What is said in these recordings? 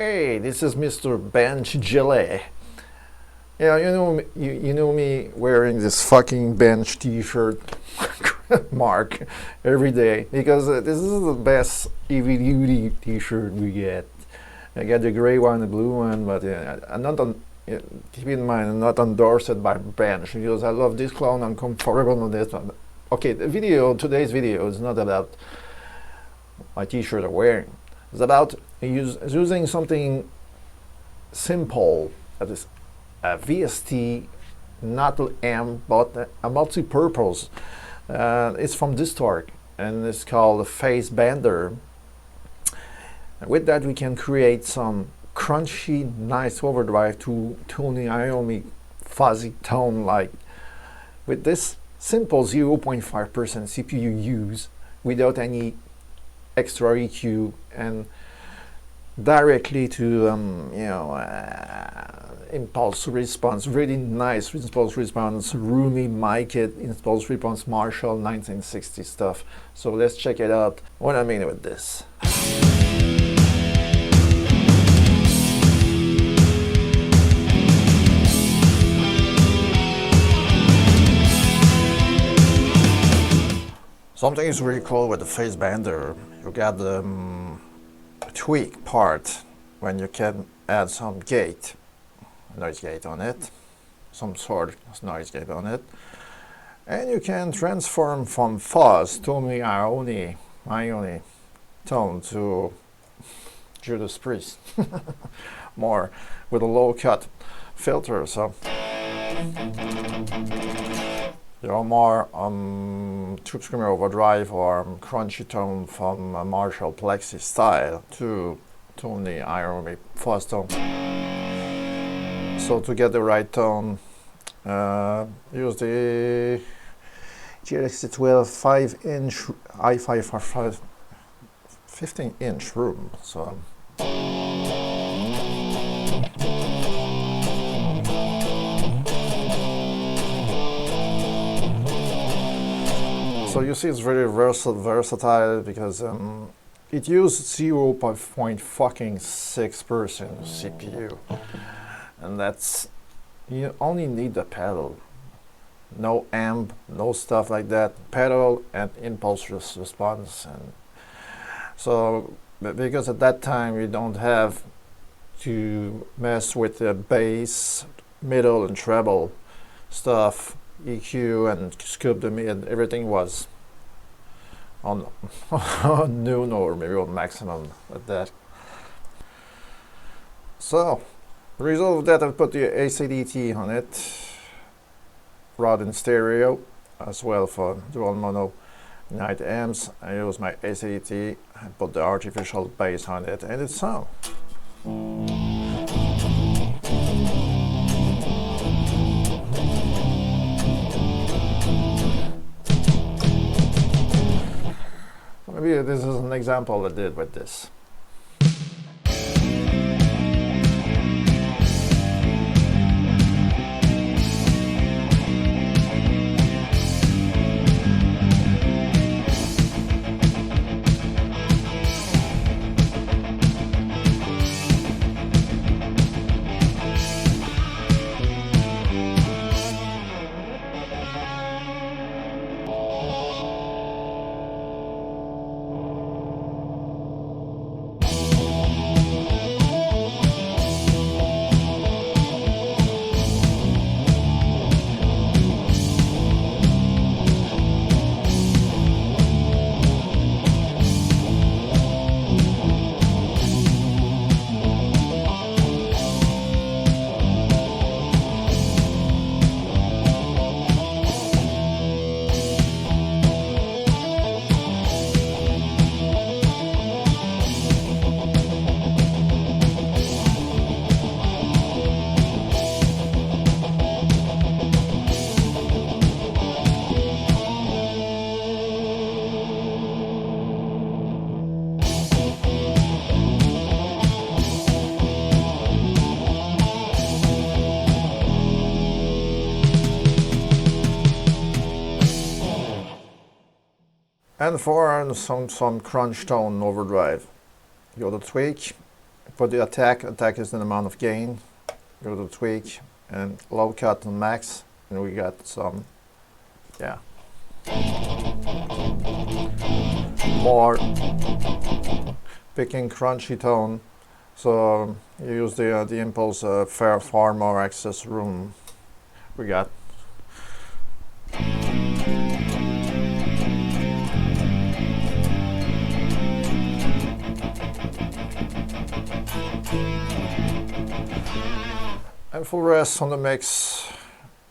Hey, this is Mr. Bench Gillet. Yeah, you know me wearing this fucking bench t-shirt mark every day because this is the best heavy duty t-shirt we get. I got the gray one, the blue one, but I'm not keep in mind, I'm not endorsed by Bench because I love this clown. I'm comfortable on this one. Okay, today's video is not about my t-shirt I'm wearing. It's about using something simple, that is a VST, not amp, but a multi-purpose. It's from Distorque, and it's called a Phase Bender. And with that, we can create some crunchy, nice overdrive to tuning Iommi fuzzy tone, like with this simple 0.5% CPU use without any extra EQ and directly to impulse response, really nice impulse response, roomy mic it, impulse response Marshall 1960 stuff. So let's check it out. What I mean with this. Something is really cool with the Phase Bender. You got the tweak part when you can add some noise gate on it, some sort of noise gate on it, and you can transform from fuzz to Iommi tone to Judas Priest, more with a low cut filter. So you're more Tube Screamer overdrive or crunchy tone from Marshall Plexi style to the Iommi fuzz tone. So to get the right tone, use the GLX12 5-inch i5 15-inch room. So you see it's very versatile because it uses 0.6% CPU, and that's, you only need the pedal, no amp, no stuff like that, pedal and impulse response. And so because at that time you don't have to mess with the bass, middle and treble stuff, EQ and scoop the mid, everything was on noon or maybe on maximum at that. So the result of that, I put the ACDT on it, rod in stereo as well for dual mono night amps. I use my ACDT, I put the artificial bass on it, and it's sound. Maybe this is an example I did with this. And for some crunch tone overdrive, you got a tweak For the attack is the amount of gain. Go to tweak and low cut and max, and we got some, yeah, more picking crunchy tone. So you use the impulse, far more access room. We got. And full rest on the mix.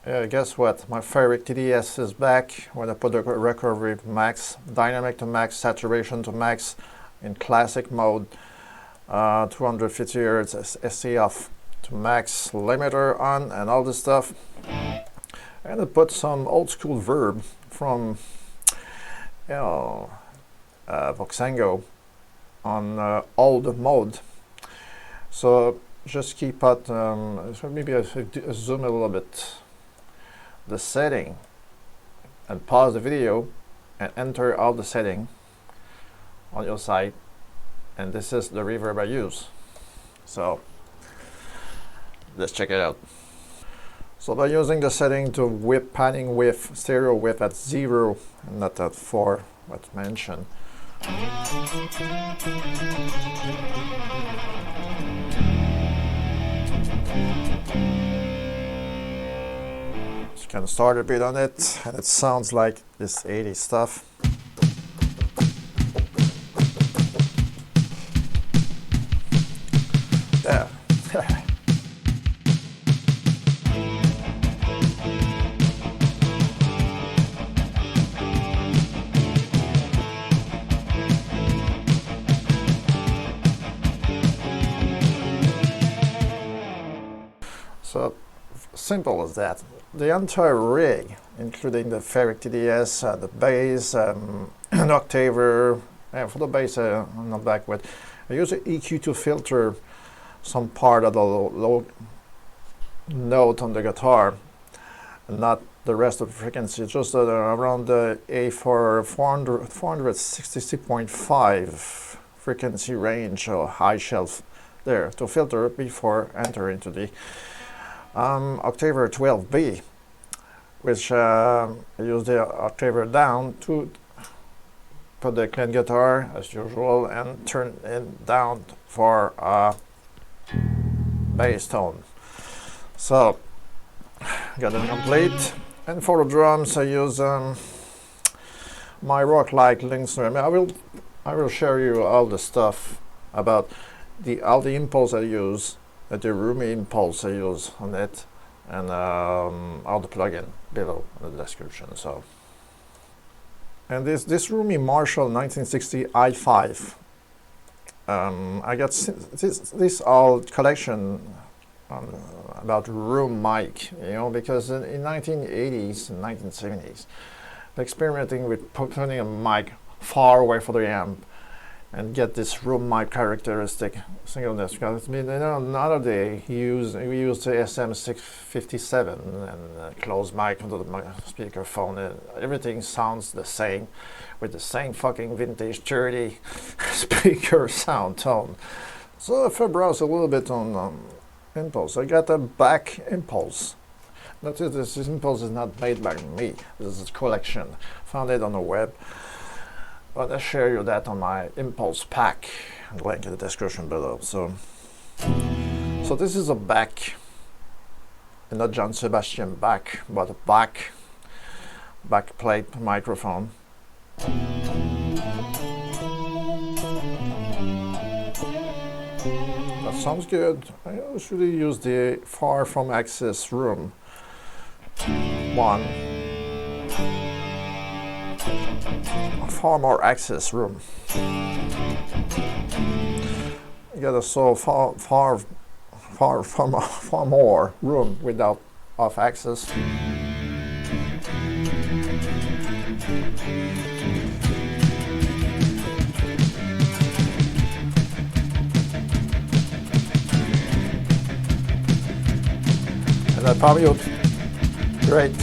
Guess what? My favorite TDS is back. When I put the recovery to max, dynamic to max, saturation to max, in classic mode, 250 Hz SC off to max, limiter on, and all this stuff. And I put some old school verb from, Voxengo on old mode. So just keep at, maybe I zoom a little bit, the setting, and pause the video and enter all the setting on your side, and this is the reverb I use. So let's check it out. So by using the setting to whip, panning width, stereo width at 0 and not at 4, what's mentioned. Can start a bit on it, and it sounds like this 80s stuff. Yeah. So simple as that. The entire rig, including the ferric TDS, the bass, an octaver. For the bass, I'm not back with. I use an EQ to filter some part of the low note on the guitar, not the rest of the frequency, just around the A4 466.5 frequency range or high shelf there to filter before entering into the Octaver 12B, which I use the octaver down to put the clean guitar as usual and turn it down for bass tone. So got it complete. And for the drums I use my rock-like Linksner. I will share you all the stuff about all the impulse I use, the roomy impulse I use on it, and all the plugin below in the description. So, and this roomy Marshall 1960 i5. I got this old collection about room mic, because in 1980s and 1970s, experimenting with putting a mic far away from the amp and get this room mic characteristic singleness. Because nowadays we use the SM657 and closed mic onto the speakerphone. Everything sounds the same with the same fucking vintage 30 speaker sound tone. So if I browse a little bit on impulse, I got a back impulse. This impulse is not made by me. This is a collection. Found it on the web. But I'll share you that on my impulse pack, link in the description below. So this is a back, and not John Sebastian Bach, but a back plate microphone. That sounds good. I usually use the far from access room one. Far more access room. You got so far more room without off access. And that probably looks great.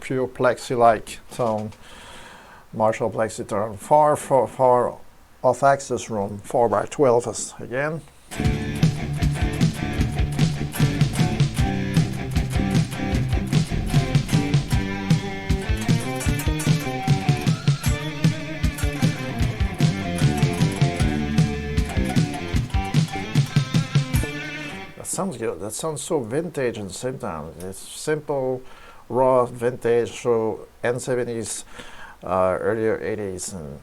Pure plexi-like tone, Marshall plexi tone, far off-axis room, 4x12 again. That sounds good. That sounds so vintage at the same time. It's simple, raw, vintage, so N70s, earlier 80s. And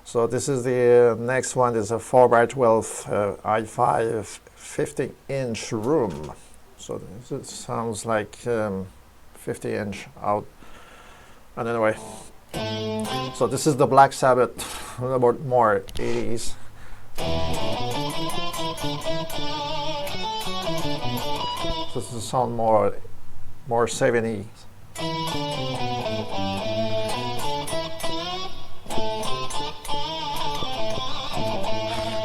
so this is the next one. Is a 4x12 i5 50-inch room. So this sounds like 50-inch out. And anyway, so this is the Black Sabbath, a little bit more 80s. This is sound more 70s.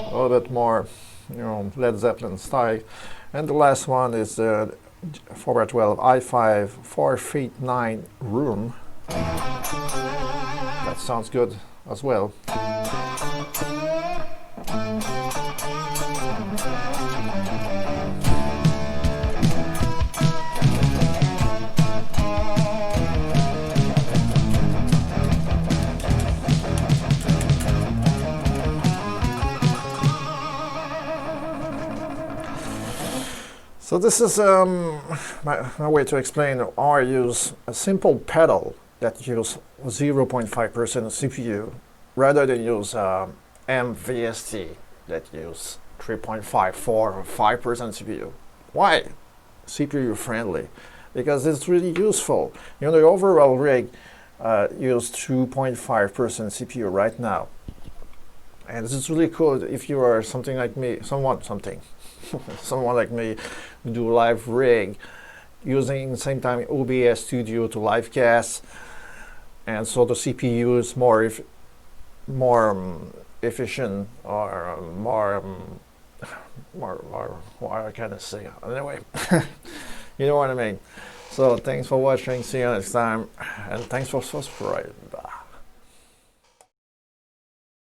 A little bit more, Led Zeppelin style. And the last one is the 4x12 i5 4 feet 9 room. That sounds good as well. So this is my way to explain how I use a simple pedal that use 0.5% CPU rather than use MVST that use 3.5, 4, or 5% CPU. Why? CPU friendly. Because it's really useful. The overall rig use 2.5% CPU right now. And this is really cool if you are something like me, someone like me, do live rig using the same time OBS Studio to live cast, and so the CPU is more efficient or more what can I say? Anyway, you know what I mean. So thanks for watching. See you next time, and thanks for subscribing.